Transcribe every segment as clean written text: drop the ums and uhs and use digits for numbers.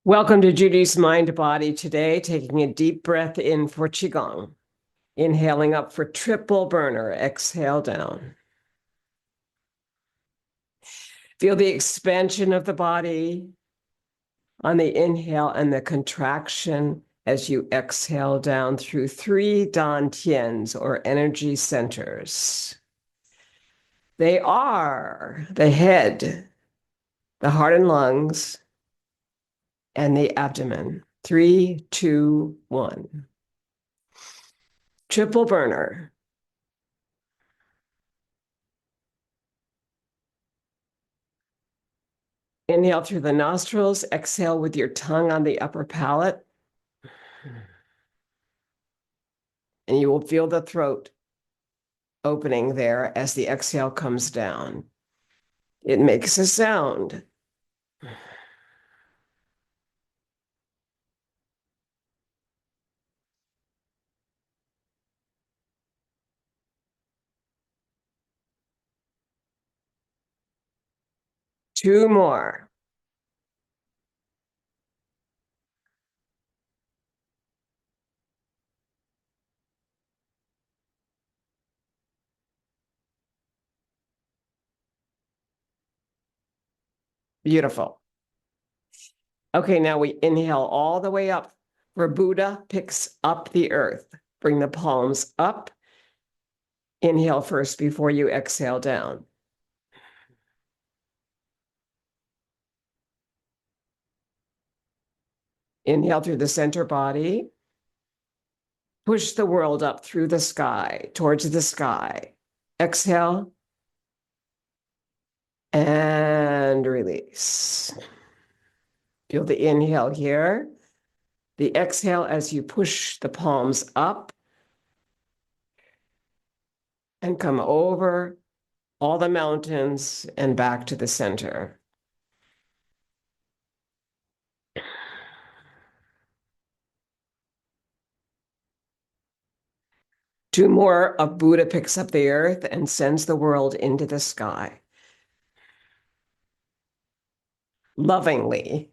Welcome to Judy's Mind Body today, taking a deep breath in for Qigong. Inhaling up for triple burner, exhale down. Feel the expansion of the body on the inhale and the contraction as you exhale down through 3 dantians or energy centers. They are the head, the heart and lungs, and the abdomen. 3, 2, 1. Triple burner. Inhale through the nostrils, exhale with your tongue on the upper palate. And you will feel the throat opening there as the exhale comes down. It makes a sound. Two more. Beautiful. Okay, now we inhale all the way up where Buddha picks up the earth. Bring the palms up. Inhale first before you exhale down. Inhale through the center body. Push the world up through the sky, towards the sky. Exhale. And release. Feel the inhale here. The exhale as you push the palms up and come over all the mountains and back to the center. Two more of Buddha picks up the earth and sends the world into the sky. Lovingly.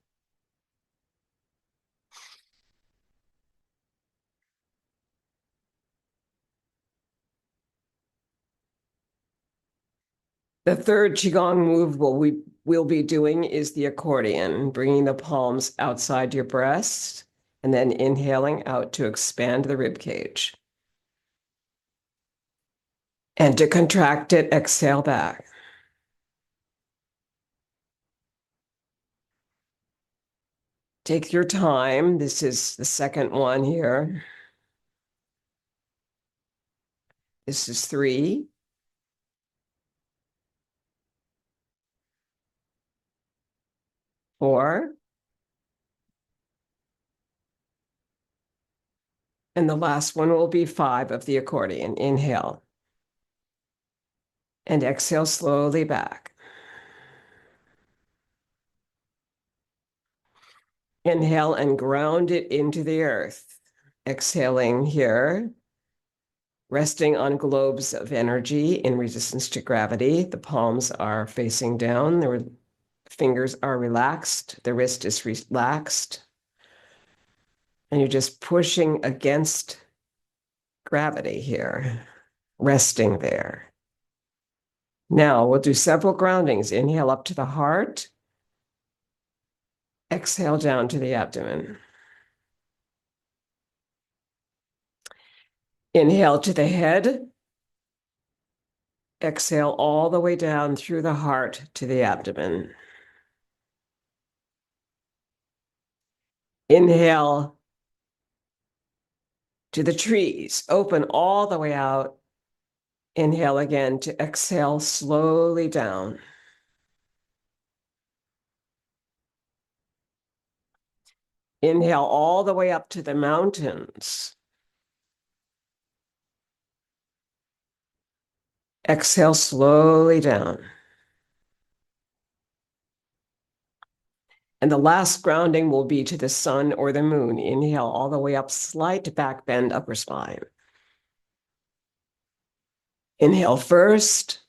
The third Qigong move we'll be doing is the accordion, bringing the palms outside your breast and then inhaling out to expand the rib cage. And to contract it, exhale back. Take your time. This is the second one here. This is 3. 4. And the last one will be 5 of the accordion. Inhale. And exhale slowly back. Inhale and ground it into the earth. Exhaling here. Resting on globes of energy in resistance to gravity. The palms are facing down. The fingers are relaxed. The wrist is relaxed. And you're just pushing against gravity here, resting there. Now we'll do several groundings. Inhale up to the heart. Exhale down to the abdomen. Inhale to the head. Exhale all the way down through the heart to the abdomen. Inhale to the trees. Open all the way out. Inhale again to exhale slowly down. Inhale all the way up to the mountains. Exhale slowly down. And the last grounding will be to the sun or the moon. Inhale all the way up, slight back bend, upper spine. Inhale first,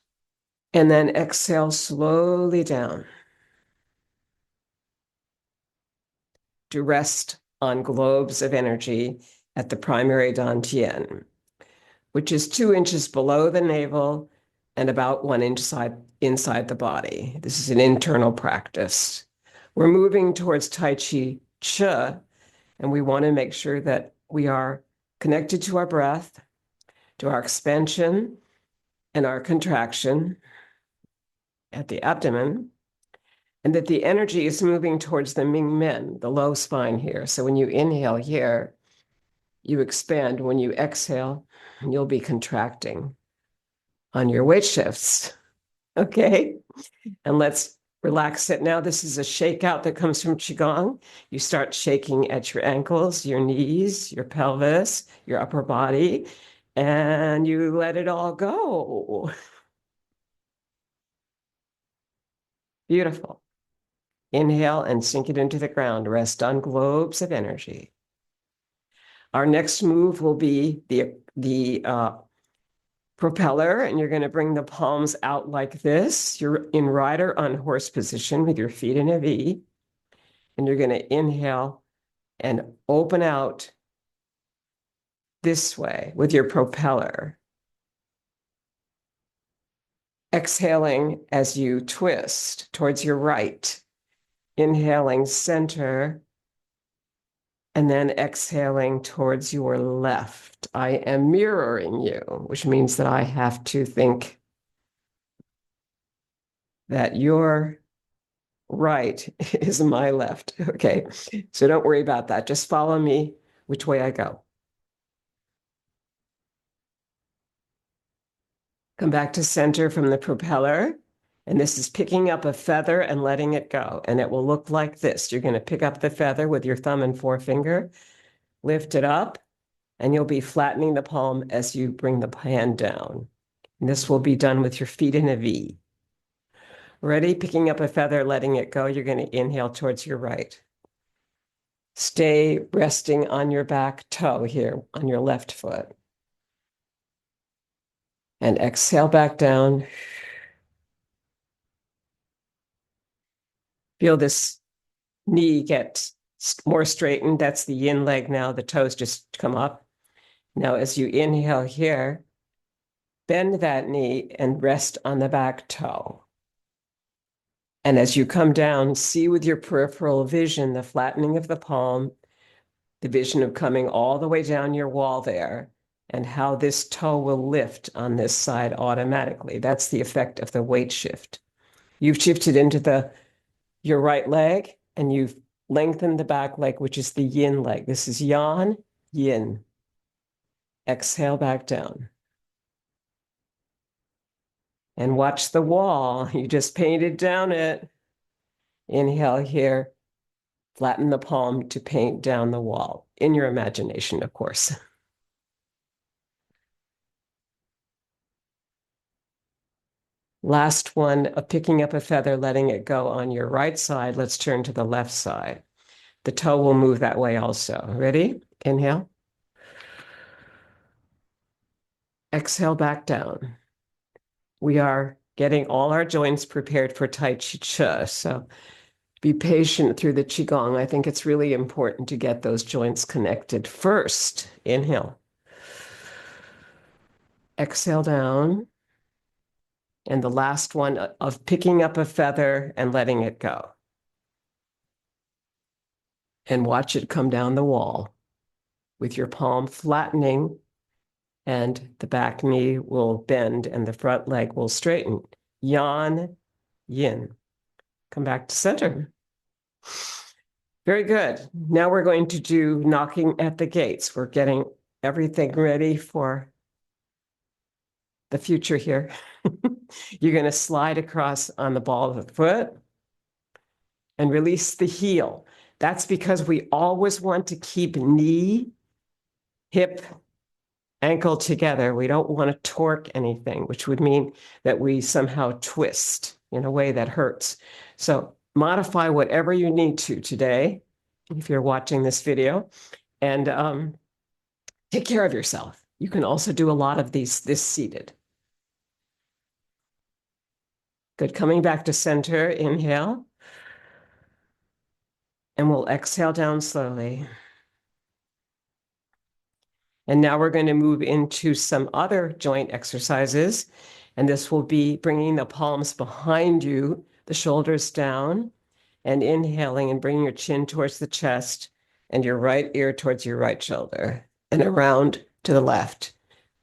and then exhale slowly down. to rest on globes of energy at the primary dantian, which is 2 inches below the navel and about 1 inch inside the body. This is an internal practice. We're moving towards Tai Chi Chih, and we want to make sure that we are connected to our breath, to our expansion and our contraction at the abdomen, and that the energy is moving towards the Ming Men, the low spine here. So when you inhale here, you expand. When you exhale, you'll be contracting on your weight shifts. Okay? And let's relax it now. This is a shakeout that comes from Qigong. You start shaking at your ankles, your knees, your pelvis, your upper body, and you let it all go. Beautiful. Inhale and sink it into the ground. Rest on globes of energy. Our next move will be the propeller, and you're going to bring the palms out like this. You're in rider on horse position with your feet in a V, and you're going to inhale and open out this way with your propeller. Exhaling as you twist towards your right. Inhaling center, and then exhaling towards your left. I am mirroring you, which means that I have to think that your right is my left. Okay, so don't worry about that. Just follow me which way I go. Come back to center from the propeller. And this is picking up a feather and letting it go. And it will look like this. You're going to pick up the feather with your thumb and forefinger, lift it up, and you'll be flattening the palm as you bring the hand down. And this will be done with your feet in a V. Ready? Picking up a feather, letting it go. You're going to inhale towards your right. Stay resting on your back toe here on your left foot. And exhale back down. Feel this knee get more straightened. That's the yin leg now. The toes just come up. Now, as you inhale here, bend that knee and rest on the back toe. And as you come down, see with your peripheral vision the flattening of the palm, the vision of coming all the way down your wall there, and how this toe will lift on this side automatically. That's the effect of the weight shift. You've shifted into your right leg, and you've lengthened the back leg, which is the yin leg. This is yang, yin. Exhale back down. And watch the wall. You just painted down it. Inhale here. Flatten the palm to paint down the wall. In your imagination, of course. Last one of picking up a feather, letting it go on your right side. Let's turn to the left side. The toe will move that way also. Ready? Inhale. Exhale back down. We are getting all our joints prepared for Tai Chi Chih. So be patient through the Qigong. I think it's really important to get those joints connected first. Inhale. Exhale down. And the last one of picking up a feather and letting it go. And watch it come down the wall with your palm flattening, and the back knee will bend and the front leg will straighten. Yan, yin. Come back to center. Very good. Now we're going to do knocking at the gates. We're getting everything ready for the future here. You're going to slide across on the ball of the foot and release the heel. That's because we always want to keep knee, hip, ankle together. We don't want to torque anything, which would mean that we somehow twist in a way that hurts. So modify whatever you need to today, if you're watching this video, and take care of yourself. You can also do a lot of this seated. Good. Coming back to center, inhale. And we'll exhale down slowly. And now we're going to move into some other joint exercises. And this will be bringing the palms behind you, the shoulders down, and inhaling and bringing your chin towards the chest and your right ear towards your right shoulder and around to the left.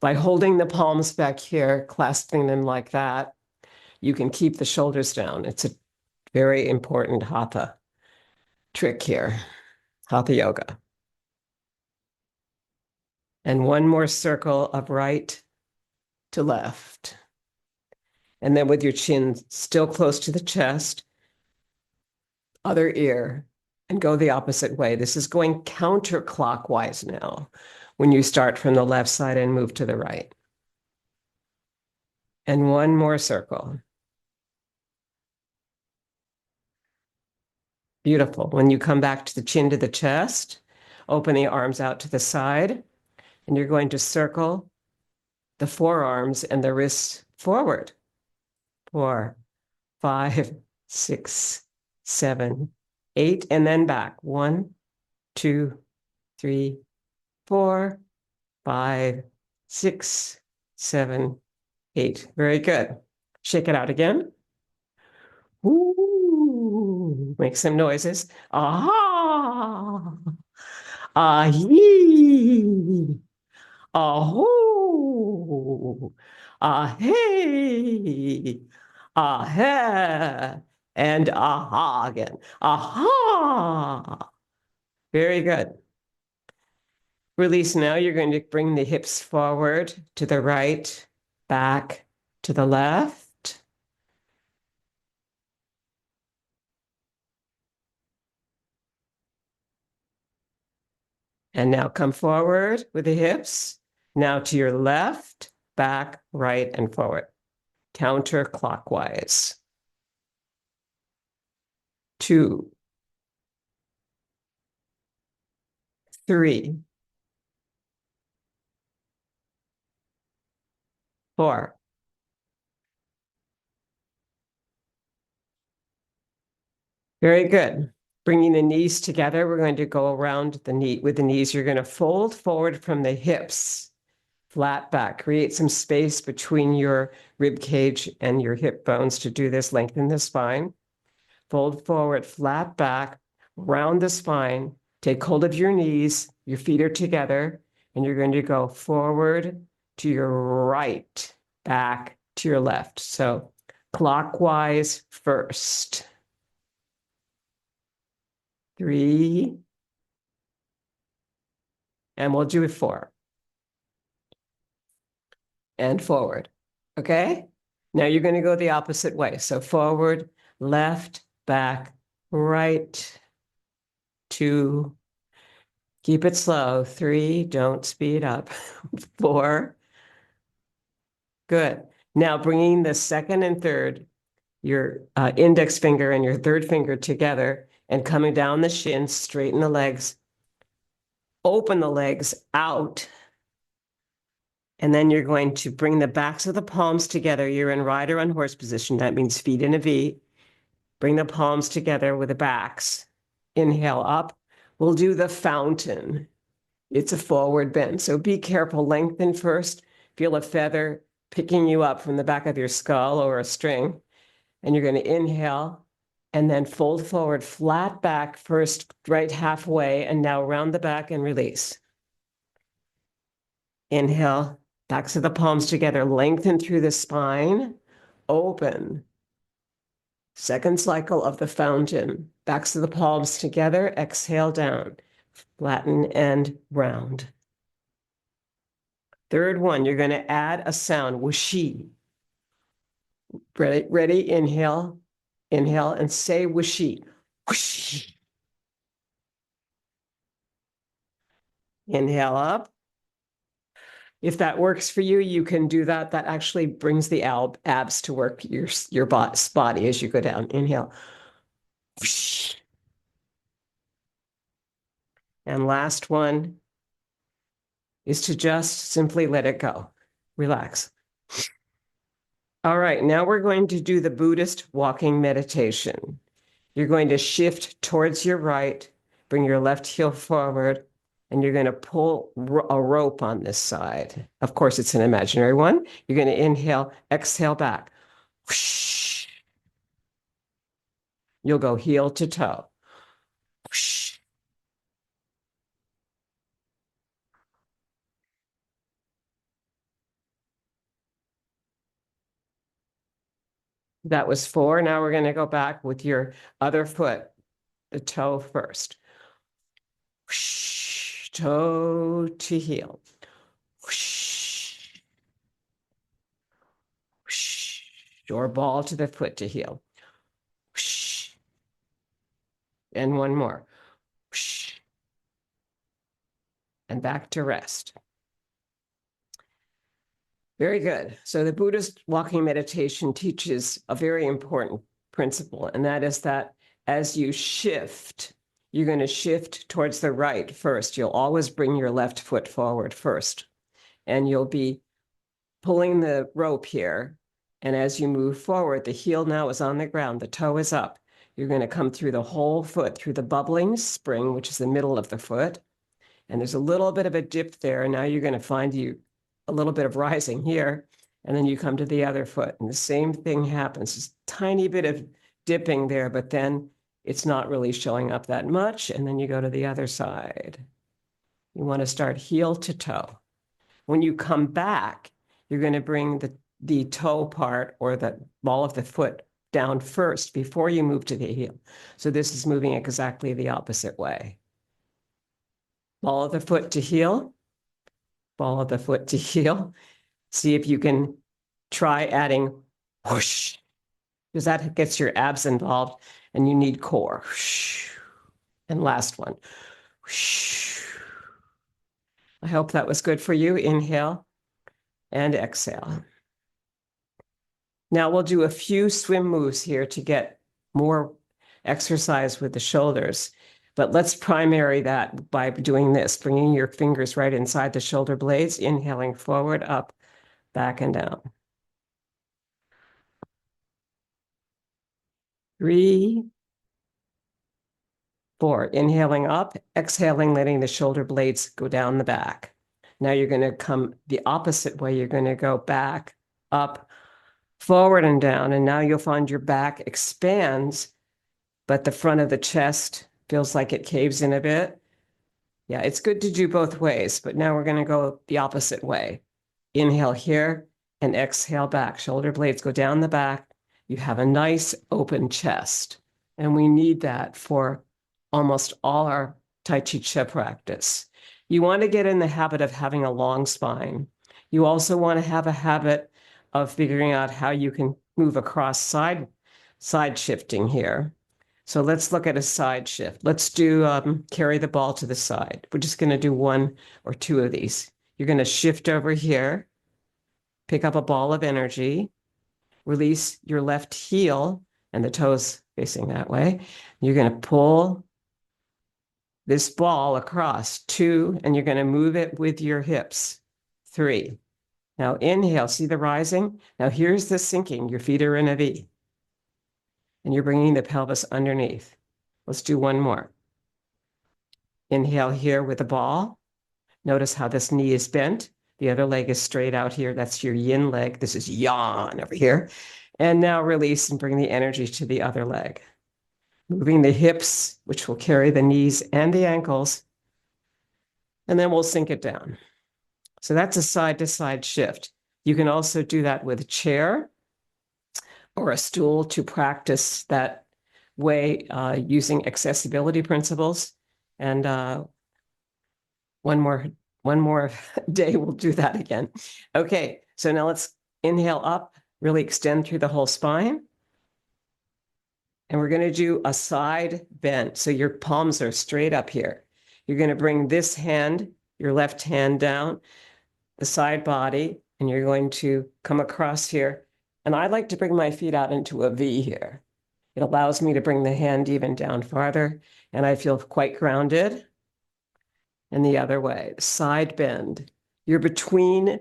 By holding the palms back here, clasping them like that, you can keep the shoulders down. It's a very important hatha trick here, Hatha Yoga. And one more circle of right to left. And then with your chin still close to the chest, other ear, and go the opposite way. This is going counterclockwise now when you start from the left side and move to the right. And one more circle. Beautiful. When you come back to the chin to the chest, open the arms out to the side, and you're going to circle the forearms and the wrists forward. 4, 5, 6, 7, 8, and then back. 1, 2, 3, 4, 5, 6, 7, 8. Very good. Shake it out again. Ooh, make some noises. Ah, ah-hee, ah-hoo, ah-hey, ah-ha, and aha again. Aha. Very good. Release now. You're going to bring the hips forward to the right, back to the left. And now come forward with the hips. Now to your left, back, right, and forward. Counterclockwise. 2, 3, 4. Very good. Bringing the knees together, we're going to go around the knee. With the knees, you're going to fold forward from the hips, flat back. Create some space between your rib cage and your hip bones to do this. Lengthen the spine. Fold forward, flat back, round the spine. Take hold of your knees. Your feet are together, and you're going to go forward to your right, back to your left. So clockwise first. 3, and we'll do it 4. And forward. Okay? Now you're going to go the opposite way. So forward, left, back, right, 2. Keep it slow. 3, don't speed up. 4. Good. Now bringing the second and third, your index finger and your third finger together and coming down the shins, straighten the legs, open the legs out. And then you're going to bring the backs of the palms together. You're in rider on horse position. That means feet in a V. Bring the palms together with the backs. Inhale up. We'll do the fountain. It's a forward bend. So be careful. Lengthen first. Feel a feather picking you up from the back of your skull or a string. And you're going to inhale and then fold forward, flat back first, right halfway, and now round the back and release. Inhale. Backs of the palms together, lengthen through the spine, open. Second cycle of the fountain. Backs of the palms together, exhale down, flatten and round. Third one, you're going to add a sound, whooshi. Ready? Inhale, inhale, and say whooshi. Whoosh. Inhale up. If that works for you, you can do that. That actually brings the abs to work, your body as you go down. Inhale. And last one is to just simply let it go. Relax. All right, now we're going to do the Buddhist walking meditation. You're going to shift towards your right, bring your left heel forward, and you're going to pull a rope on this side. Of course, it's an imaginary one. You're going to inhale, exhale back. Whoosh. You'll go heel to toe. Whoosh. That was 4. Now we're going to go back with your other foot, the toe first. Whoosh. Toe to heel. Whoosh. Whoosh. Or ball to the foot to heel. Whoosh. And one more. Whoosh. And back to rest. Very good. So the Buddhist walking meditation teaches a very important principle, and that is that as you shift, you're going to shift towards the right first. You'll always bring your left foot forward first, and you'll be pulling the rope here. And as you move forward, the heel now is on the ground, the toe is up. You're going to come through the whole foot, through the bubbling spring, which is the middle of the foot. And there's a little bit of a dip there. And now you're going to find a little bit of rising here. And then you come to the other foot. And the same thing happens. Just a tiny bit of dipping there, but then it's not really showing up that much. And then you go to the other side. You want to start heel to toe. When you come back, you're going to bring the toe part or the ball of the foot down first before you move to the heel. So this is moving exactly the opposite way. Ball of the foot to heel, ball of the foot to heel. See if you can try adding whoosh, because that gets your abs involved and you need core. Whoosh. And last one. Whoosh. I hope that was good for you. Inhale and exhale. Now we'll do a few swim moves here to get more exercise with the shoulders. But let's primary that by doing this, bringing your fingers right inside the shoulder blades, inhaling forward, up, back, and down. 3, 4. Inhaling up, exhaling, letting the shoulder blades go down the back. Now you're going to come the opposite way. You're going to go back, up, forward, and down. And now you'll find your back expands, but the front of the chest feels like it caves in a bit. Yeah, it's good to do both ways, but now we're going to go the opposite way. Inhale here and exhale back. Shoulder blades go down the back. You have a nice open chest. And we need that for almost all our Tai Chi Chi practice. You want to get in the habit of having a long spine. You also want to have a habit of figuring out how you can move across side shifting here. So let's look at a side shift. Let's do carry the ball to the side. We're just going to do 1 or 2 of these. You're going to shift over here, pick up a ball of energy, release your left heel and the toes facing that way. You're going to pull this ball across 2, and you're going to move it with your hips. 3. Now inhale, see the rising? Now here's the sinking. Your feet are in a V. And you're bringing the pelvis underneath. Let's do 1 more. Inhale here with the ball. Notice how this knee is bent. The other leg is straight out here. That's your yin leg. This is yang over here. And now release and bring the energy to the other leg. Moving the hips, which will carry the knees and the ankles. And then we'll sink it down. So that's a side-to-side shift. You can also do that with a chair or a stool to practice that way using accessibility principles. And one more day, we'll do that again. Okay, so now let's inhale up, really extend through the whole spine. And we're going to do a side bend. So your palms are straight up here. You're going to bring this hand, your left hand down, the side body, and you're going to come across here. And I like to bring my feet out into a V here. It allows me to bring the hand even down farther, and I feel quite grounded. And the other way, side bend. You're between,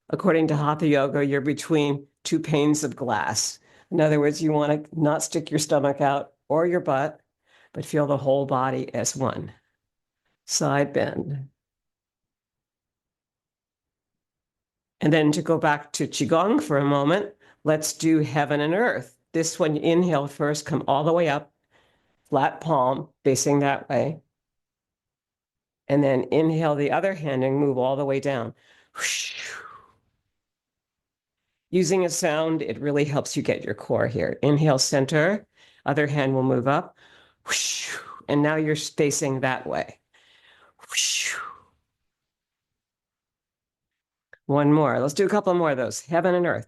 according to Hatha Yoga, you're between 2 panes of glass. In other words, you want to not stick your stomach out or your butt, but feel the whole body as one. Side bend. And then to go back to Qigong for a moment, let's do heaven and earth. This one, inhale first, come all the way up, flat palm facing that way. And then inhale the other hand and move all the way down. Using a sound, it really helps you get your core here. Inhale, center, other hand will move up. And now you're facing that way. One more. Let's do a couple more of those. Heaven and earth.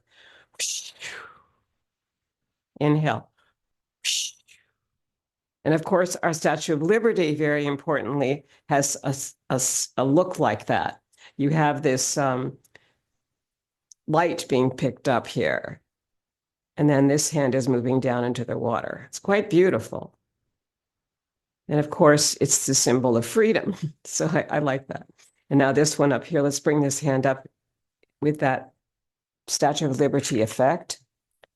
Inhale. And of course, our Statue of Liberty, very importantly, has a look like that. You have this light being picked up here. And then this hand is moving down into the water. It's quite beautiful. And of course, it's the symbol of freedom. So I like that. And now this one up here, let's bring this hand up with that Statue of Liberty effect.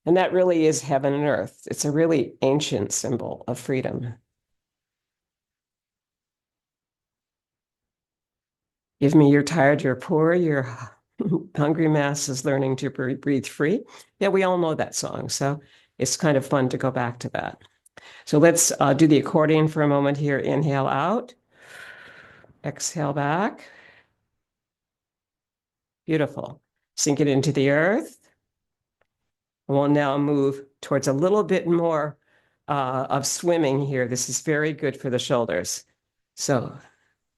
And that really is heaven and earth. It's a really ancient symbol of freedom. Give me you're tired, you're poor, your hungry mass is learning to breathe free. Yeah, we all know that song. So it's kind of fun to go back to that. So let's do the accordion for a moment here. Inhale out. Exhale back. Beautiful. Sink it into the earth. We'll now move towards a little bit more of swimming here. This is very good for the shoulders. So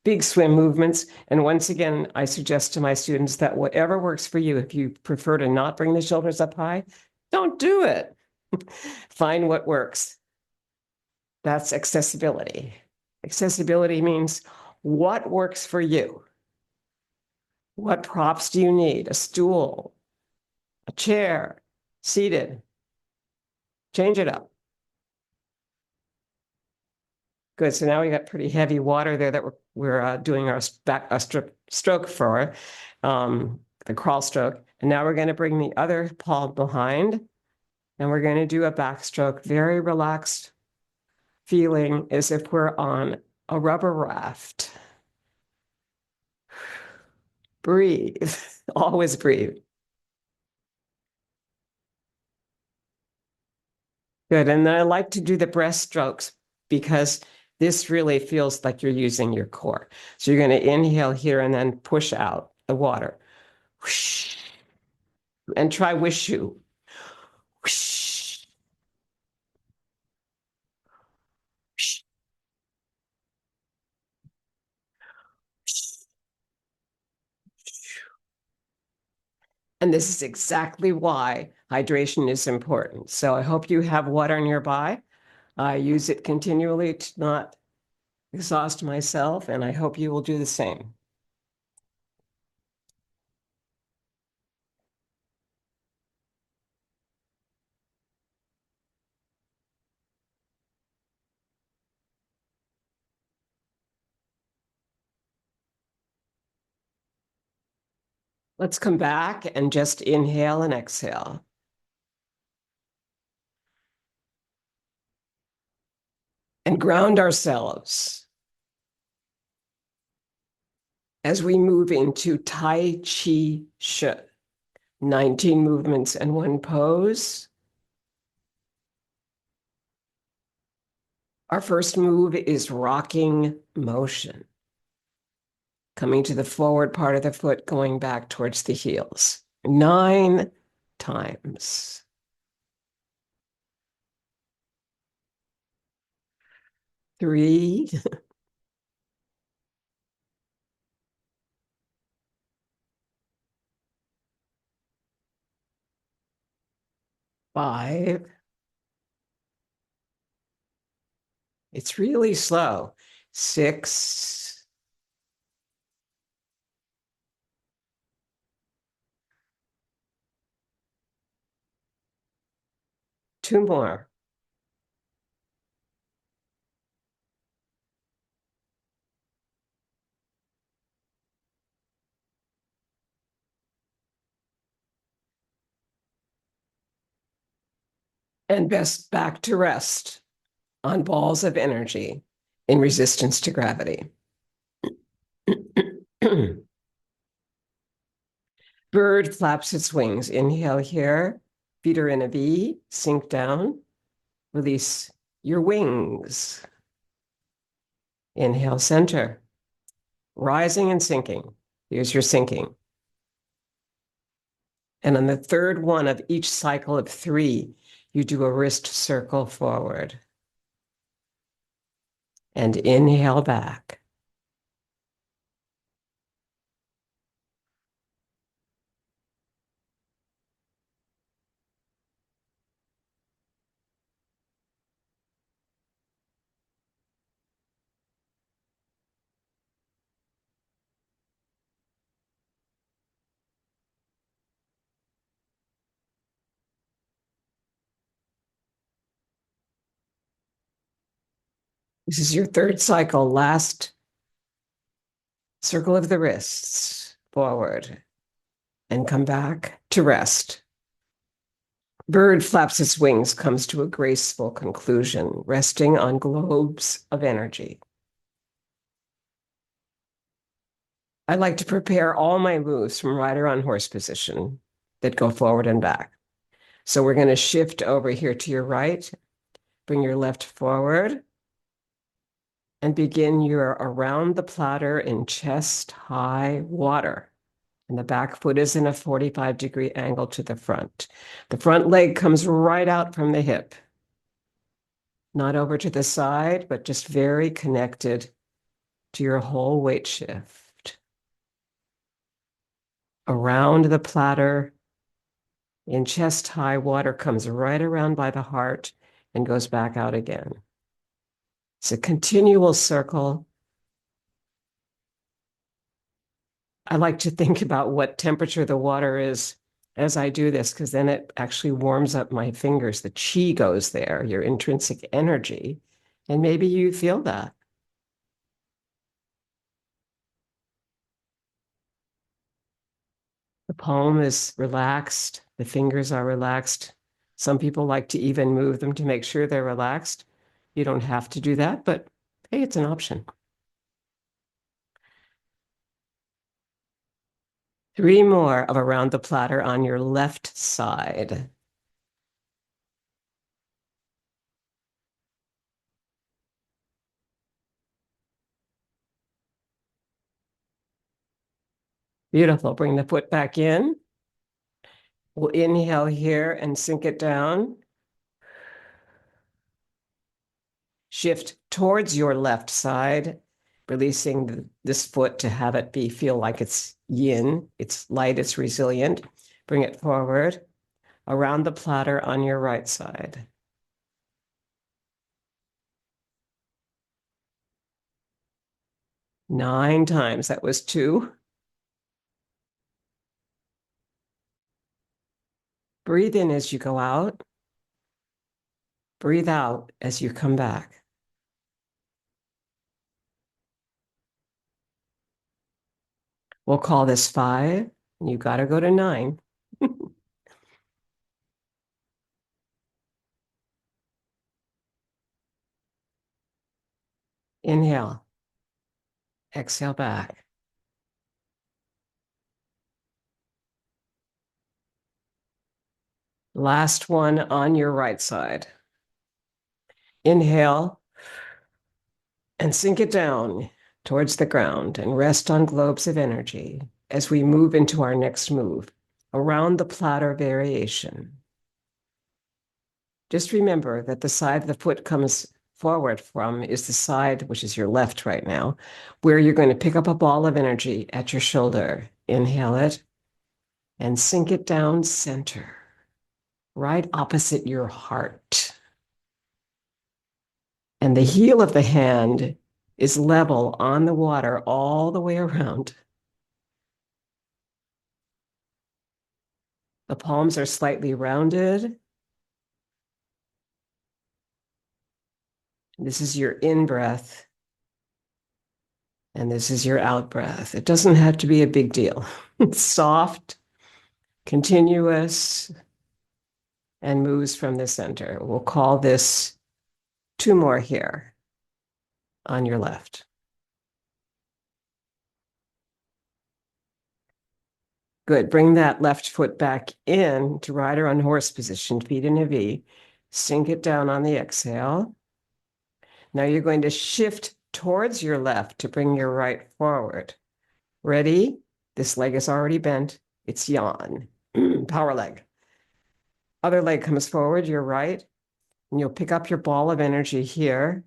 big swim movements. And once again, I suggest to my students that whatever works for you, if you prefer to not bring the shoulders up high, don't do it. Find what works. That's accessibility. Accessibility means what works for you. What props do you need? A stool, a chair, seated. Change it up. Good. So now we got pretty heavy water there that we're doing our stroke for, the crawl stroke. And now we're going to bring the other palm behind, and we're going to do a backstroke. Very relaxed feeling, as if we're on a rubber raft. Breathe. Always breathe. Good. And then I like to do the breaststrokes because this really feels like you're using your core. So you're going to inhale here and then push out the water. Whoosh. And try wishu. Whoosh. Whoosh. And this is exactly why hydration is important. So I hope you have water nearby. I use it continually to not exhaust myself, and I hope you will do the same. Let's come back and just inhale and exhale. And ground ourselves as we move into Tai Chi Shi, 19 movements and one pose. Our first move is rocking motion, coming to the forward part of the foot, going back towards the heels. 9 times. 3, 5. It's really slow. 6, 2 more. And best back to rest. on balls of energy in resistance to gravity. Bird flaps its wings. Inhale here. Feet are in a V. Sink down. Release your wings. Inhale, center. Rising and sinking. Here's your sinking. And on the third one of each cycle of 3, you do a wrist circle forward. And inhale back. This is your third cycle, last circle of the wrists forward and come back to rest. Bird flaps its wings, comes to a graceful conclusion, resting on globes of energy. I like to prepare all my moves from rider on horse position that go forward and back. So we're going to shift over here to your right, bring your left forward, and begin your around the platter in chest high water. And the back foot is in a 45-degree angle to the front. The front leg comes right out from the hip. Not over to the side, but just very connected to your whole weight shift. Around the platter in chest high water comes right around by the heart and goes back out again. It's a continual circle. I like to think about what temperature the water is as I do this, because then it actually warms up my fingers. The chi goes there, your intrinsic energy, and maybe you feel that. The palm is relaxed, the fingers are relaxed. Some people like to even move them to make sure they're relaxed. You don't have to do that, but hey, it's an option. 3 more of around the platter on your left side. Beautiful. Bring the foot back in. We'll inhale here and sink it down. Shift towards your left side, releasing this foot to have it feel like it's yin. It's light, it's resilient. Bring it forward, around the platter on your right side. Nine times. That was 2. Breathe in as you go out. Breathe out as you come back. We'll call this 5. You got to go to 9. Inhale. Exhale back. Last one on your right side. Inhale and sink it down towards the ground and rest on globes of energy as we move into our next move, around the platter variation. Just remember that the side the foot comes forward from is the side, which is your left right now, where you're going to pick up a ball of energy at your shoulder. Inhale it and sink it down center, right opposite your heart. And the heel of the hand is level on the water all the way around. The palms are slightly rounded. This is your in-breath, and this is your out-breath. It doesn't have to be a big deal. It's soft, continuous, and moves from the center. We'll call this 2 more here on your left. Good. Bring that left foot back in to rider on horse position, feet in a V. Sink it down on the exhale. Now you're going to shift towards your left to bring your right forward. Ready? This leg is already bent. It's yawn. Power leg. Other leg comes forward, your right, and you'll pick up your ball of energy here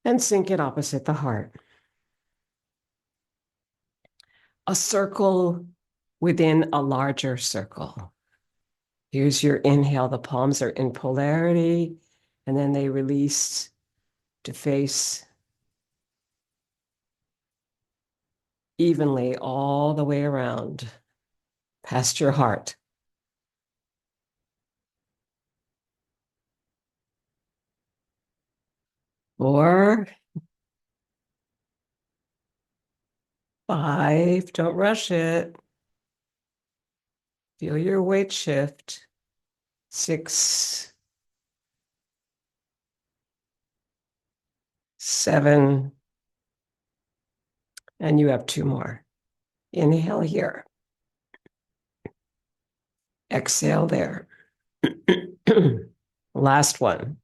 and sink it opposite the heart. A circle within a larger circle. Here's your inhale. The palms are in polarity, and then they release to face evenly all the way around, past your heart. Four, 5, don't rush it. Feel your weight shift. 6, 7, and you have 2 more. Inhale here. Exhale there. Last one.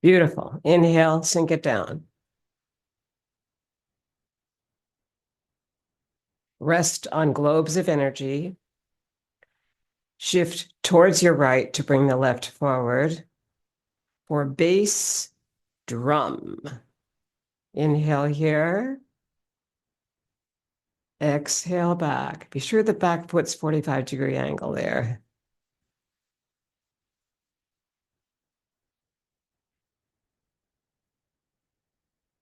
Beautiful. Inhale, sink it down. Rest on globes of energy. Shift towards your right to bring the left forward. For bass drum. Inhale here. Exhale back. Be sure the back foot's 45-degree angle there.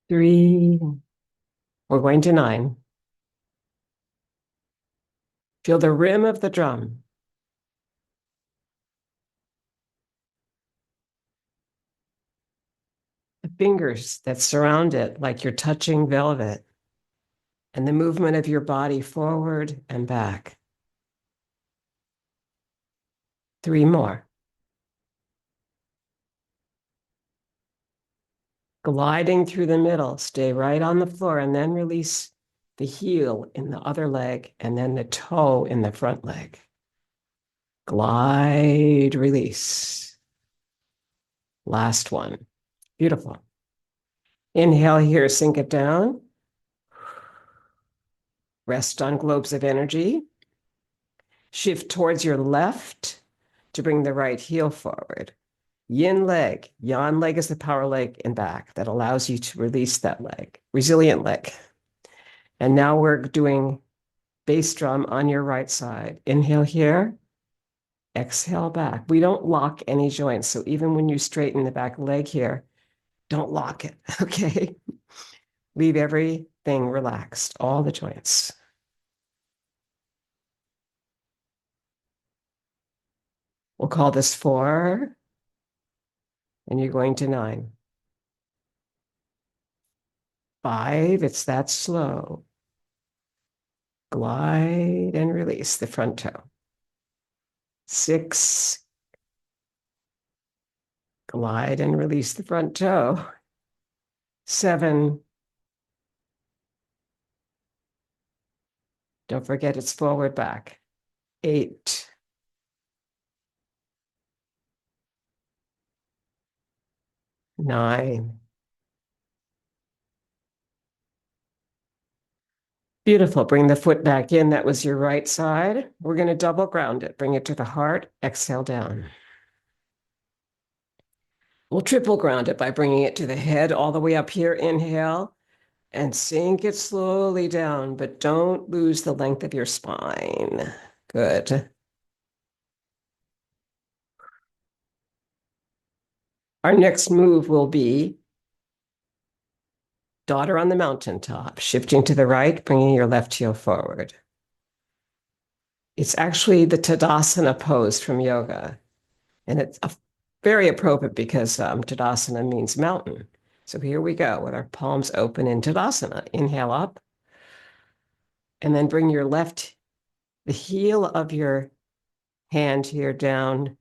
3. We're going to 9. Feel the rim of the drum. The fingers that surround it like you're touching velvet. And the movement of your body forward and back. 3 more. Gliding through the middle, stay right on the floor, and then release the heel in the other leg and then the toe in the front leg. Glide, release. Last one. Beautiful. Inhale here, sink it down. Rest on globes of energy. Shift towards your left to bring the right heel forward. Yin leg. Yang leg is the power leg and back that allows you to release that leg. Resilient leg. And now we're doing bass drum on your right side. Inhale here. Exhale back. We don't lock any joints. So even when you straighten the back leg here, don't lock it, okay? Leave everything relaxed, all the joints. We'll call this 4, and you're going to 9. 5, it's that slow. Glide and release the front toe. 6, glide and release the front toe. 7, don't forget it's forward back. 8, 9. Beautiful. Bring the foot back in. That was your right side. We're going to double ground it. Bring it to the heart. Exhale down. We'll triple ground it by bringing it to the head all the way up here. Inhale and sink it slowly down, but don't lose the length of your spine. Good. Our next move will be daughter on the mountaintop, shifting to the right, bringing your left heel forward. It's actually the Tadasana pose from yoga. And it's very appropriate because Tadasana means mountain. So here we go with our palms open in Tadasana. Inhale up. And then bring your left, the heel of your hand here down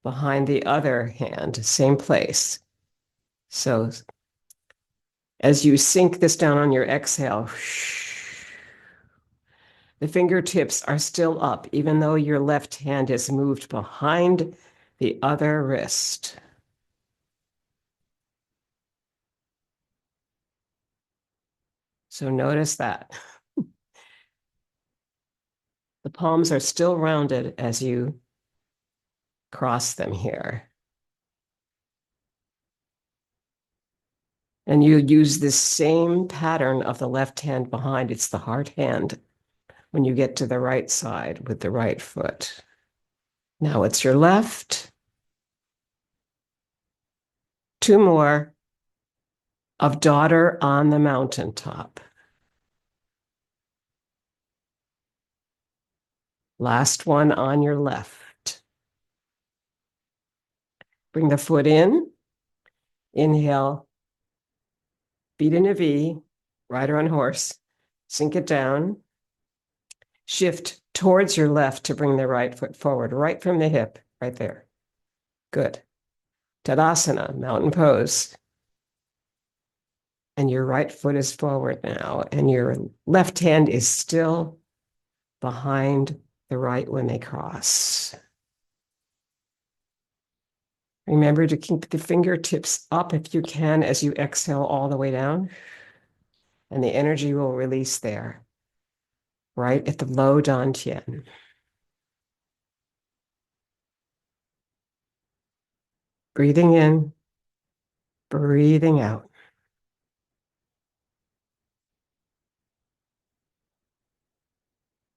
behind the other hand, same place. So as you sink this down on your exhale, the fingertips are still up, even though your left hand is moved behind the other wrist. So notice that. The palms are still rounded as you cross them here. And you use this same pattern of the left hand behind. It's the heart hand when you get to the right side with the right foot. Now it's your left. 2 more of daughter on the mountaintop. Last one on your left. Bring the foot in. Inhale. Feet in a V. Rider on horse. Sink it down. Shift towards your left to bring the right foot forward, right from the hip, right there. Good. Tadasana, mountain pose. And your right foot is forward now, and your left hand is still behind the right when they cross. Remember to keep the fingertips up if you can as you exhale all the way down, and the energy will release there, right at the low dantian. Breathing in, breathing out.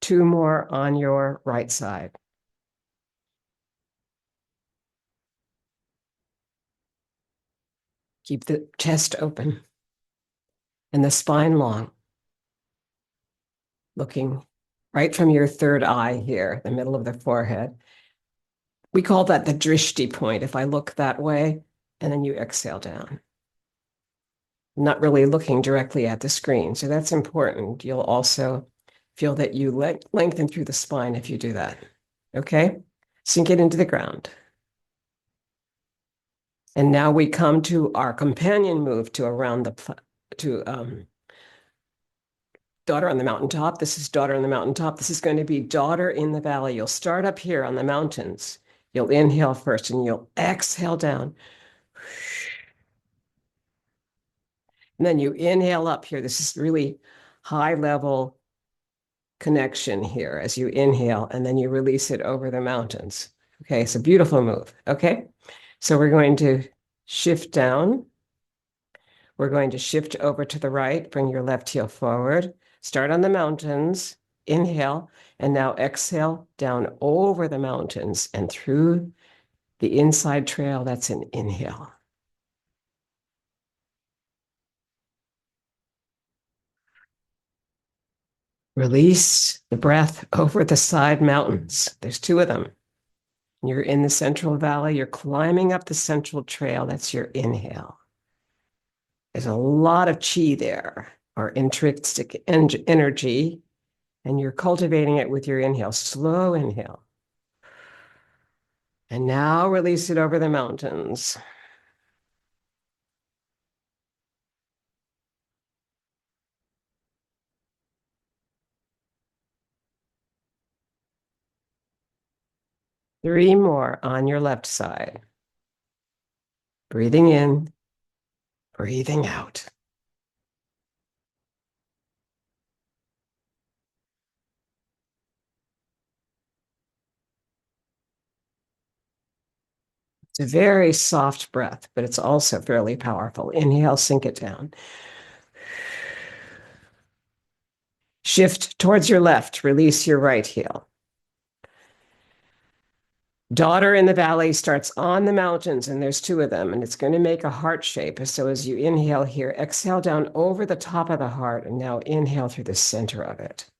Two more on your right side. Keep the chest open and the spine long, looking right from your third eye here, the middle of the forehead. We call that the drishti point. If I look that way, and then you exhale down. I'm not really looking directly at the screen, so that's important. You'll also feel that you lengthen through the spine if you do that. Okay? Sink it into the ground. And now we come to our companion move to daughter on the mountaintop. This is daughter on the mountaintop. This is going to be daughter in the valley. You'll start up here on the mountains. You'll inhale first and you'll exhale down. And then you inhale up here. This is really high level connection here as you inhale, and then you release it over the mountains. Okay, it's a beautiful move. Okay, so we're going to shift down. We're going to shift over to the right, bring your left heel forward, start on the mountains, inhale, and now exhale down over the mountains and through the inside trail. That's an inhale. Release the breath over the side mountains. There's 2 of them. You're in the Central Valley. You're climbing up the Central Trail. That's your inhale. There's a lot of chi there, or intrinsic energy, and you're cultivating it with your inhale. Slow inhale. And now release it over the mountains. Three more on your left side. Breathing in, breathing out. It's a very soft breath, but it's also fairly powerful. Inhale, sink it down. Shift towards your left, release your right heel. Daughter in the valley starts on the mountains, and there's 2 of them, and it's going to make a heart shape. So as you inhale here, exhale down over the top of the heart, and now inhale through the center of it.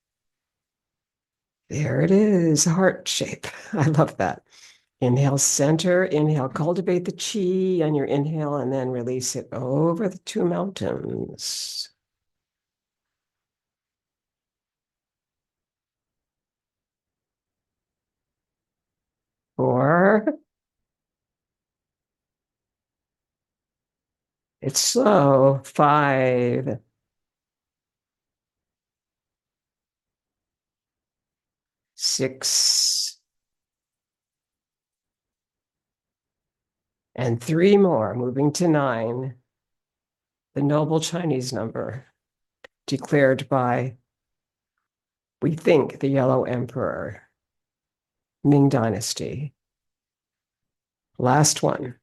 There it is, heart shape. I love that. Inhale, center, inhale, cultivate the chi on your inhale, and then release it over the 2 mountains. 4. It's slow. 5. 6. And 3 more, moving to 9. The noble Chinese number declared by, we think, the Yellow Emperor, Ming Dynasty. Last one.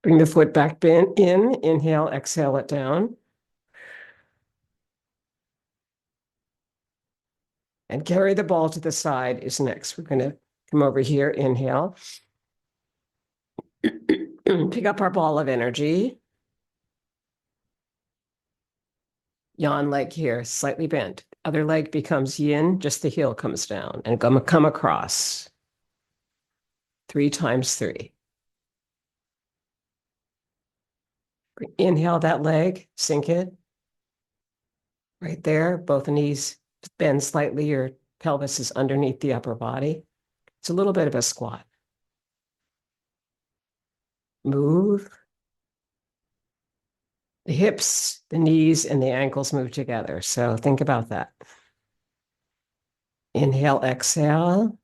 Bring the foot back in, inhale, exhale it down. And carry the ball to the side is next. We're going to come over here, inhale. Pick up our ball of energy. Yan leg here, slightly bent. Other leg becomes yin, just the heel comes down and come across. 3 times 3. Inhale that leg, sink it. Right there, both knees bend slightly. Your pelvis is underneath the upper body. It's a little bit of a squat. Move. The hips, the knees, and the ankles move together. So think about that. Inhale, exhale.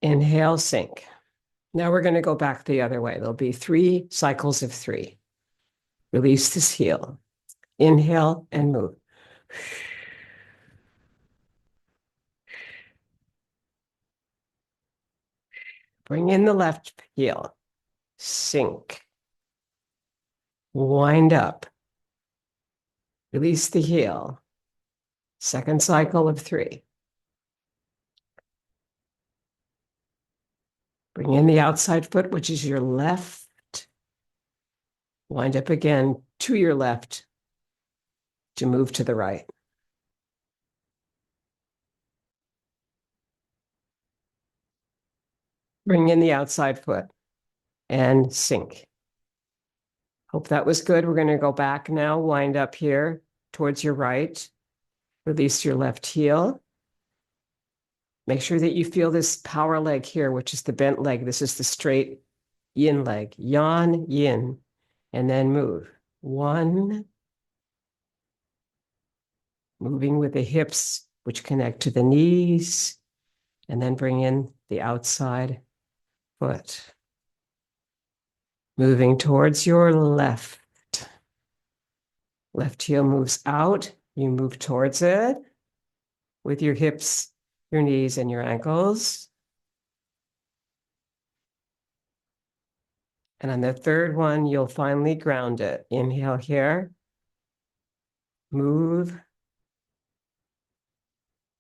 Inhale, sink. Now we're going to go back the other way. There'll be 3 cycles of 3. Release this heel. Inhale and move. Bring in the left heel. Sink. Wind up. Release the heel. Second cycle of 3. Bring in the outside foot, which is your left. Wind up again to your left to move to the right. Bring in the outside foot and sink. Hope that was good. We're going to go back now. Wind up here towards your right. Release your left heel. Make sure that you feel this power leg here, which is the bent leg. This is the straight yin leg. Yan, yin. And then move. 1. Moving with the hips, which connect to the knees. And then bring in the outside foot. Moving towards your left. Left heel moves out. You move towards it with your hips, your knees, and your ankles. And on the third one, you'll finally ground it. Inhale here. Move.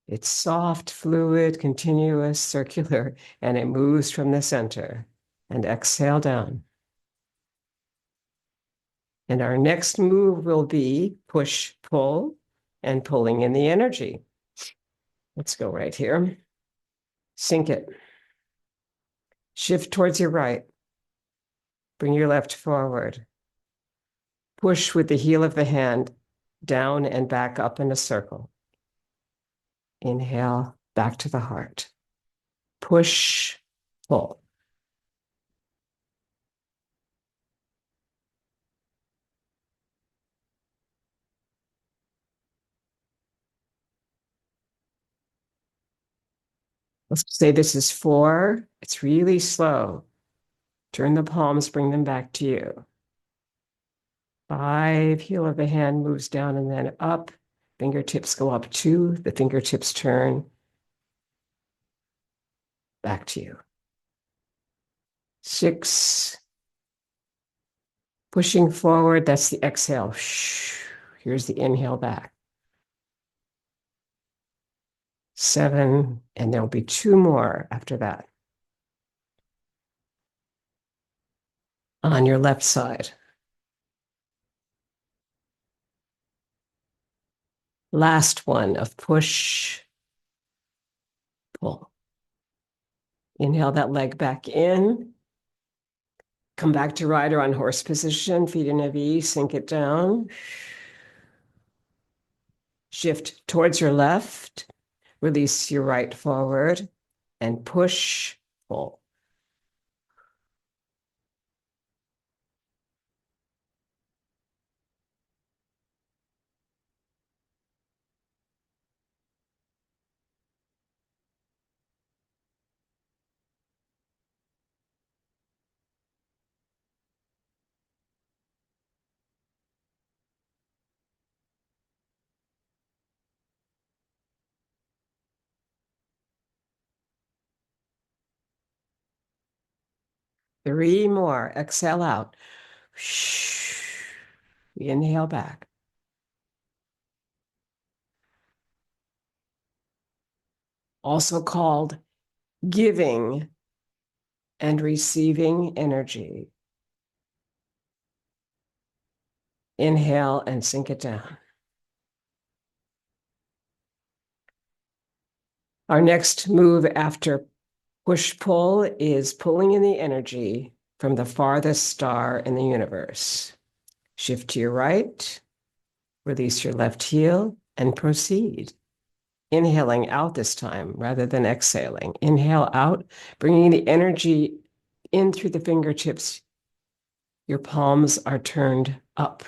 It's soft, fluid, continuous, circular, and it moves from the center. And exhale down. And our next move will be push, pull, and pulling in the energy. Let's go right here. Sink it. Shift towards your right. Bring your left forward. Push with the heel of the hand down and back up in a circle. Inhale, back to the heart. Push, pull. Let's say this is 4. It's really slow. Turn the palms, bring them back to you. 5, heel of the hand moves down and then up. Fingertips go up 2. The fingertips turn back to you. 6. Pushing forward, that's the exhale. Here's the inhale back. 7, and there'll be 2 more after that. On your left side. Last one of push, pull. Inhale that leg back in. Come back to rider on horse position, feet in a V, sink it down. Shift towards your left, release your right forward, and push, pull. Three more. Exhale out. Inhale back. Also called giving and receiving energy. Inhale and sink it down. Our next move after push-pull is pulling in the energy from the farthest star in the universe. Shift to your right, release your left heel, and proceed. Inhaling out this time rather than exhaling. Inhale out, bringing the energy in through the fingertips. Your palms are turned up.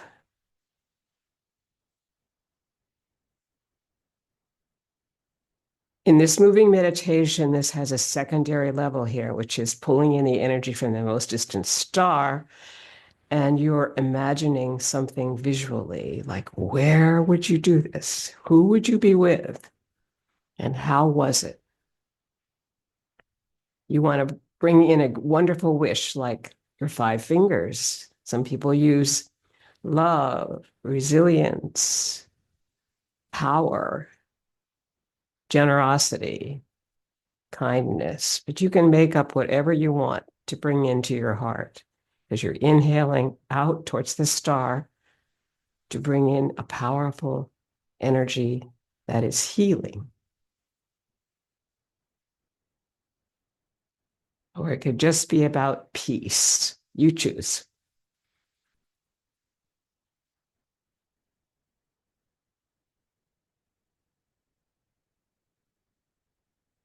In this moving meditation, this has a secondary level here, which is pulling in the energy from the most distant star. And you're imagining something visually, like where would you do this? Who would you be with? And how was it? You want to bring in a wonderful wish like your five fingers. Some people use love, resilience, power, generosity, kindness, but you can make up whatever you want to bring into your heart as you're inhaling out towards the star to bring in a powerful energy that is healing. Or it could just be about peace. You choose.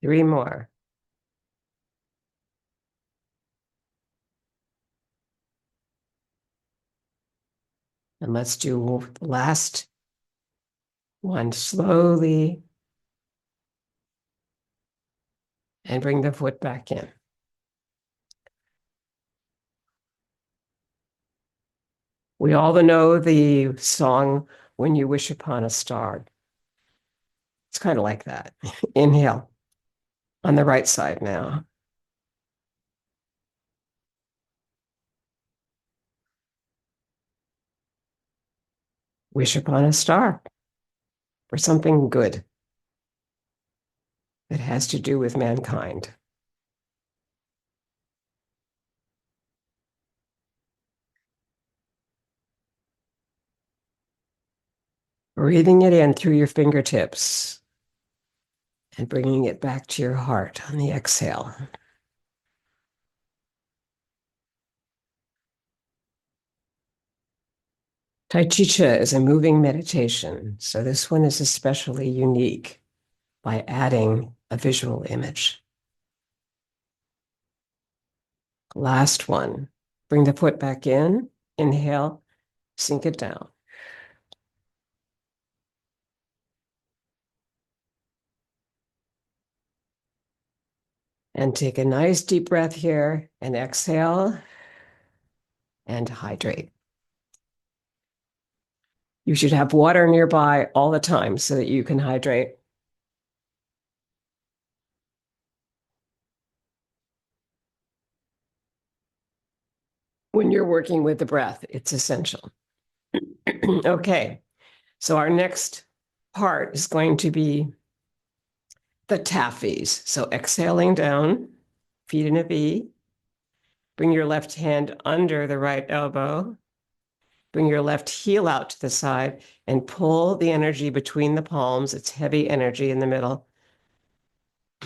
Three more. And let's do the last one slowly. And bring the foot back in. We all know the song, When You Wish Upon a Star. It's kind of like that. Inhale on the right side now. Wish upon a star for something good that has to do with mankind. Breathing it in through your fingertips and bringing it back to your heart on the exhale. Tai Chi is a moving meditation, so this one is especially unique by adding a visual image. Last one. Bring the foot back in. Inhale, sink it down. And take a nice deep breath here and exhale and hydrate. You should have water nearby all the time so that you can hydrate. When you're working with the breath, it's essential. Okay, so our next part is going to be the taffies. So exhaling down, feet in a V. Bring your left hand under the right elbow. Bring your left heel out to the side and pull the energy between the palms. It's heavy energy in the middle.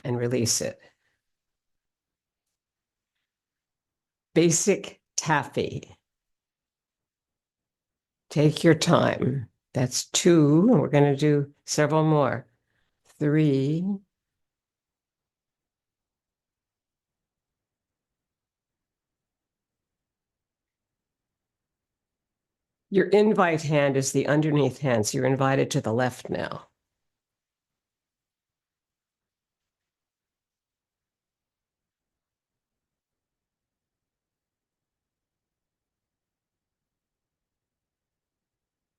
And release it. Basic taffy. Take your time. That's 2. We're going to do several more. 3. Your invite hand is the underneath hand, so you're invited to the left now.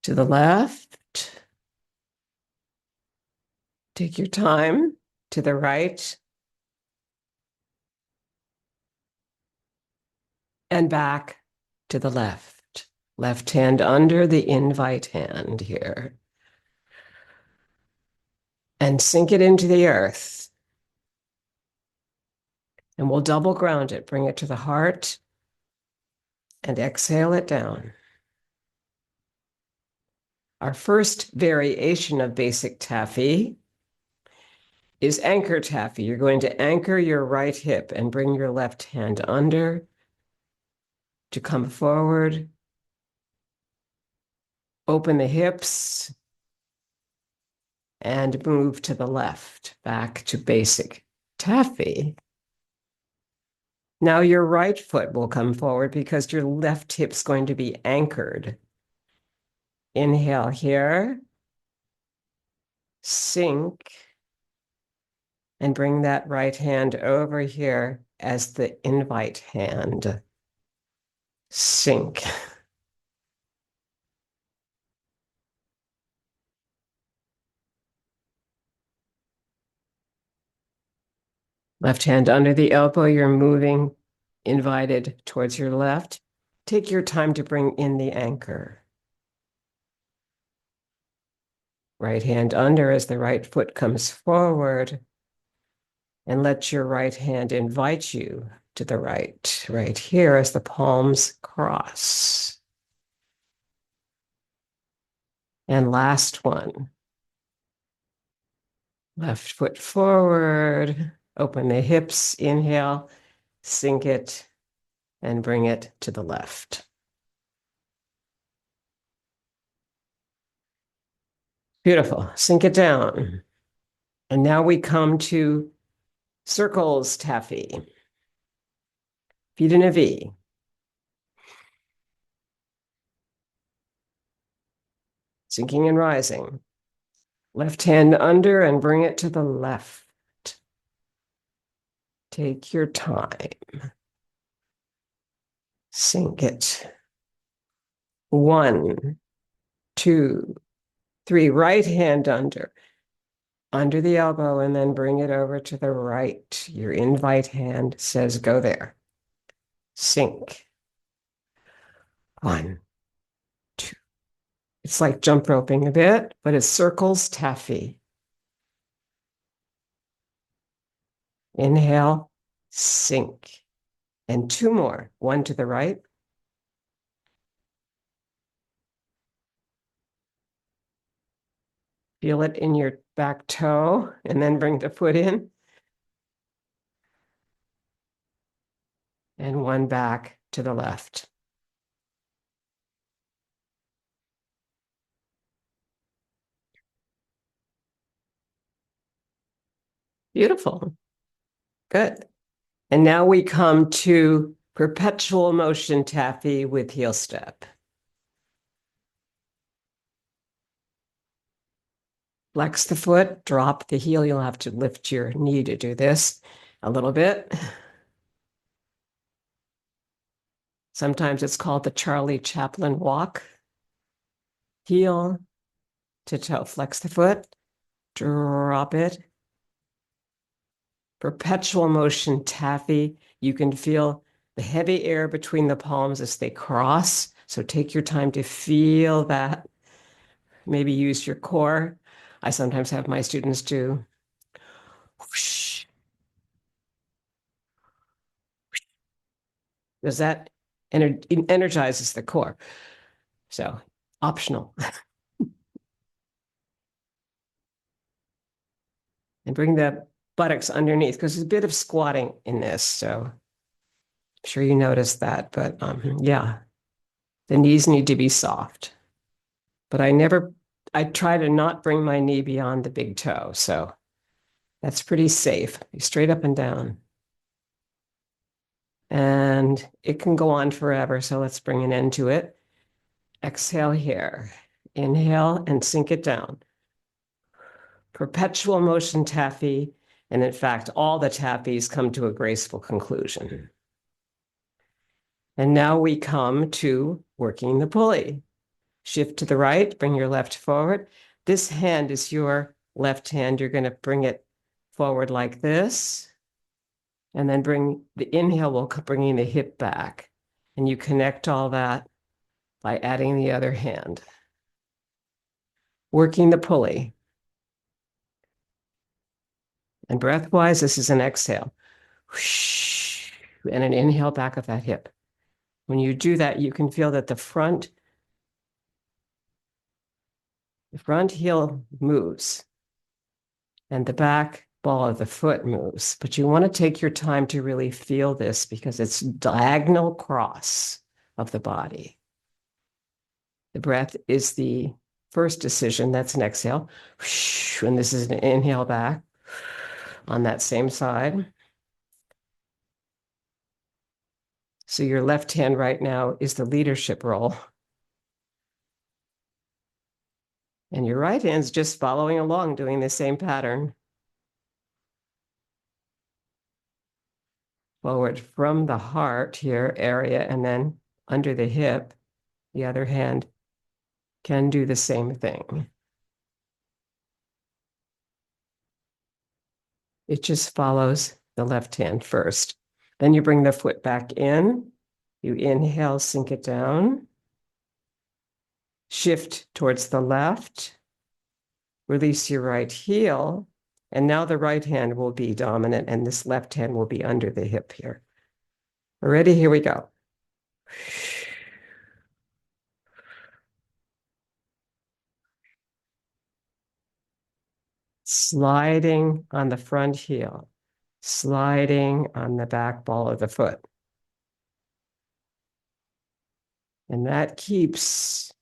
To the left. Take your time. To the right. And back to the left. Left hand under the invite hand here. And sink it into the earth. And we'll double ground it. Bring it to the heart. And exhale it down. Our first variation of basic taffy is anchor taffy. You're going to anchor your right hip and bring your left hand under to come forward. Open the hips and move to the left, back to basic taffy. Now your right foot will come forward because your left hip's going to be anchored. Inhale here, sink, and bring that right hand over here as the invite hand. Sink. Left hand under the elbow, you're moving, invited towards your left. Take your time to bring in the anchor. Right hand under as the right foot comes forward. And let your right hand invite you to the right here as the palms cross. And last one. Left foot forward, open the hips, inhale, sink it, and bring it to the left. Beautiful. Sink it down. And now we come to circles taffy. Feet in a V. Sinking and rising. Left hand under and bring it to the left. Take your time. Sink it. 1, 2, 3. Right hand under the elbow, and then bring it over to the right. Your invite hand says, go there. Sink. 1, 2. It's like jump roping a bit, but it's circles taffy. Inhale, sink. And 2 more. 1 to the right. Feel it in your back toe, and then bring the foot in. And 1 back to the left. Beautiful. Good. And now we come to perpetual motion taffy with heel step. Flex the foot, drop the heel. You'll have to lift your knee to do this a little bit. Sometimes it's called the Charlie Chaplin walk. Heel to toe. Flex the foot, drop it. Perpetual motion taffy. You can feel the heavy air between the palms as they cross. So take your time to feel that. Maybe use your core. I sometimes have my students do whoosh. Because that energizes the core. So optional. And bring the buttocks underneath because there's a bit of squatting in this. So I'm sure you noticed that, but yeah, the knees need to be soft. But I try to not bring my knee beyond the big toe. So that's pretty safe. Straight up and down. And it can go on forever. So let's bring an end to it. Exhale here. Inhale and sink it down. Perpetual motion taffy. And in fact, all the taffies come to a graceful conclusion. And now we come to working the pulley. Shift to the right, bring your left forward. This hand is your left hand. You're going to bring it forward like this. And then bring the inhale while bringing the hip back. And you connect all that by adding the other hand. Working the pulley. And breath-wise, this is an exhale. And an inhale back of that hip. When you do that, you can feel that the front heel moves and the back ball of the foot moves. But you want to take your time to really feel this because it's diagonal cross of the body. The breath is the first decision. That's an exhale. And this is an inhale back on that same side. So your left hand right now is the leadership role. And your right hand's just following along, doing the same pattern. Forward from the heart here area and then under the hip. The other hand can do the same thing. It just follows the left hand first. Then you bring the foot back in. You inhale, sink it down. Shift towards the left. Release your right heel. And now the right hand will be dominant and this left hand will be under the hip here. Ready? Here we go. Sliding on the front heel, sliding on the back ball of the foot. And that keeps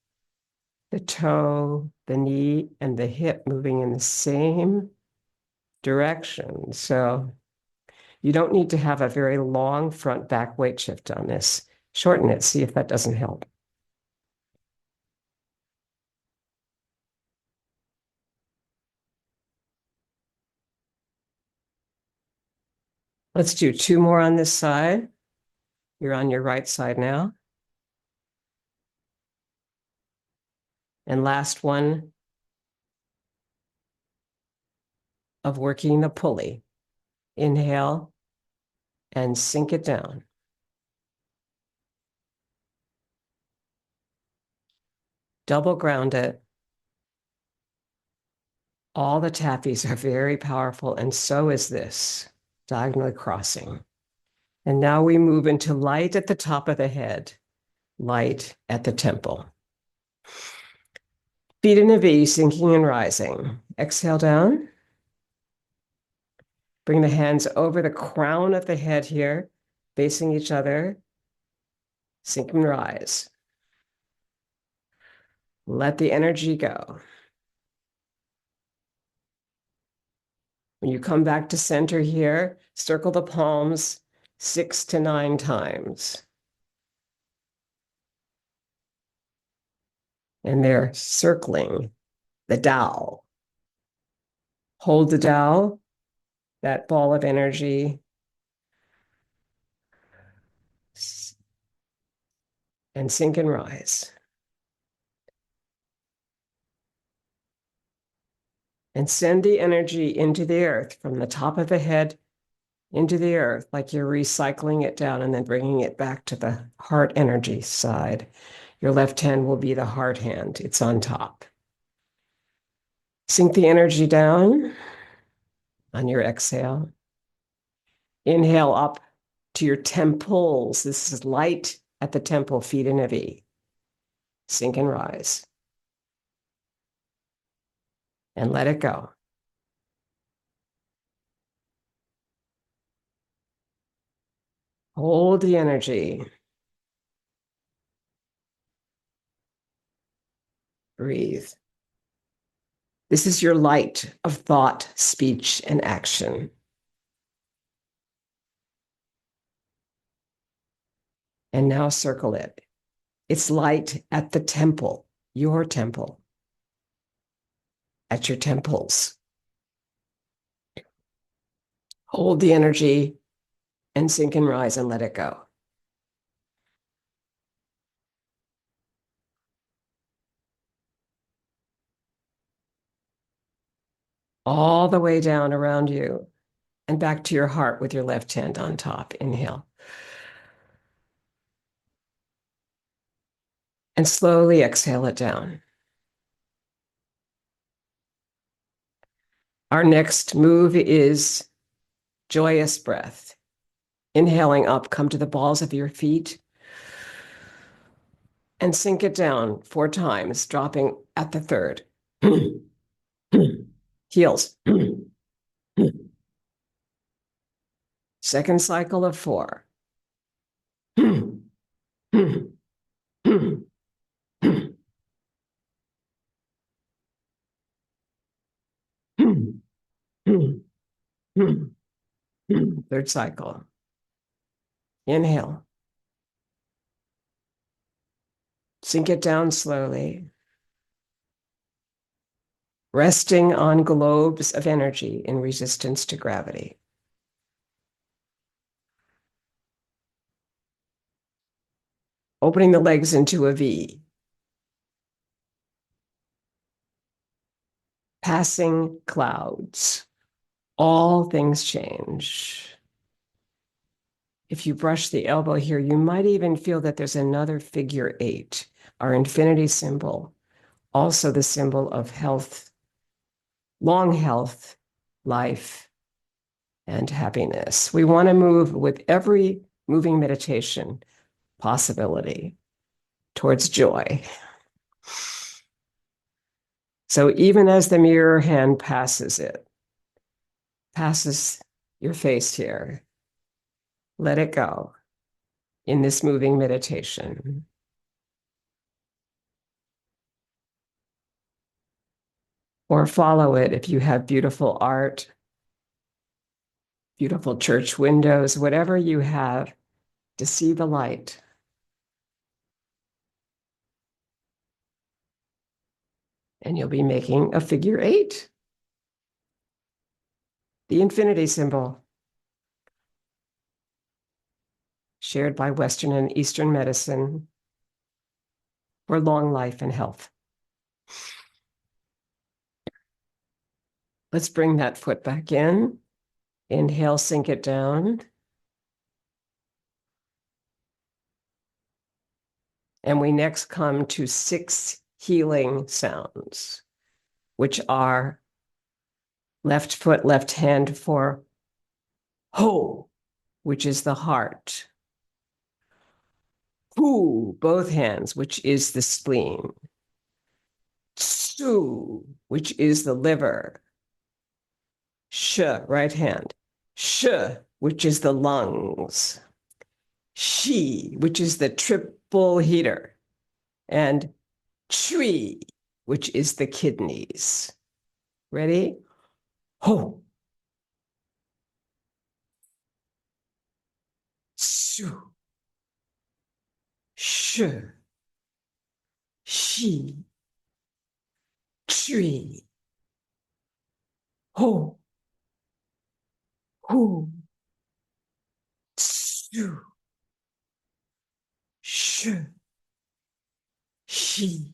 the toe, the knee, and the hip moving in the same direction. So you don't need to have a very long front back weight shift on this. Shorten it, see if that doesn't help. Let's do 2 more on this side. You're on your right side now. And last one of working the pulley. Inhale and sink it down. Double ground it. All the taffies are very powerful, and so is this, diagonally crossing. And now we move into light at the top of the head, light at the temple. Feet in a V, sinking and rising. Exhale down. Bring the hands over the crown of the head here, facing each other. Sink and rise. Let the energy go. When you come back to center here, circle the palms 6 to 9 times. And they're circling the Tao. Hold the Tao, that ball of energy, and sink and rise. And send the energy into the earth from the top of the head into the earth, like you're recycling it down and then bringing it back to the heart energy side. Your left hand will be the heart hand. It's on top. Sink the energy down on your exhale. Inhale up to your temples. This is light at the temple, feet in a V. Sink and rise. And let it go. Hold the energy. Breathe. This is your light of thought, speech, and action. And now circle it. It's light at the temple, your temple, at your temples. Hold the energy and sink and rise and let it go. All the way down around you and back to your heart with your left hand on top. Inhale. And slowly exhale it down. Our next move is joyous breath. Inhaling up, come to the balls of your feet and sink it down 4 times, dropping at the third. Heels. Second cycle of 4. Third cycle. Inhale. Sink it down slowly. Resting on globes of energy in resistance to gravity. Opening the legs into a V. Passing clouds. All things change. If you brush the elbow here, you might even feel that there's another figure 8, our infinity symbol, also the symbol of health, long health, life, and happiness. We want to move with every moving meditation possibility towards joy. So even as the mirror hand passes your face here, let it go in this moving meditation. Or follow it if you have beautiful art, beautiful church windows, whatever you have to see the light. And you'll be making a figure 8, the infinity symbol, shared by Western and Eastern medicine for long life and health. Let's bring that foot back in. Inhale, sink it down. And we next come to 6 healing sounds, which are left foot, left hand for ho, which is the heart. Hu, both hands, which is the spleen. Su, which is the liver. Sh, right hand. Sh, which is the lungs. Shi, which is the triple heater. And Chui, which is the kidneys. Ready? Ho. Su. Sh. Shi. Chui. Ho. Hu. Su. Sh. Shi.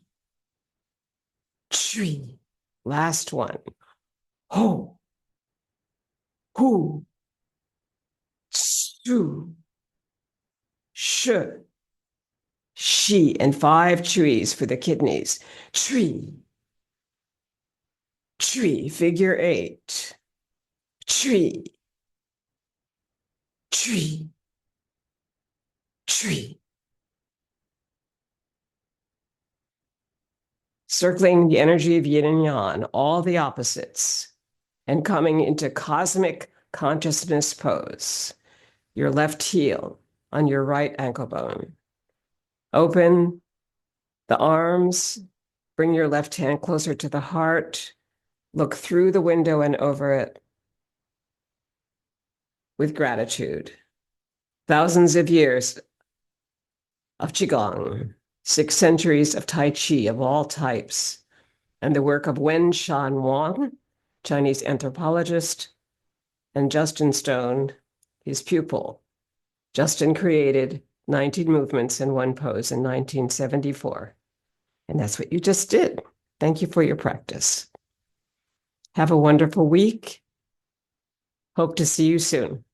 Chui. Last one. Ho. Hu. Su. Sh. Shi. And 5 chuis for the kidneys. Chui. Chui. Figure 8. Chui. Chui. Chui. Circling the energy of yin and yang, all the opposites, and coming into cosmic consciousness pose. Your left heel on your right ankle bone. Open the arms, bring your left hand closer to the heart, look through the window and over it with gratitude. Thousands of years of Qigong, 6 centuries of Tai Chi of all types, and the work of Wen Shan Huang, Chinese anthropologist, and Justin Stone, his pupil. Justin created 19 movements in one pose in 1974. And that's what you just did. Thank you for your practice. Have a wonderful week. Hope to see you soon.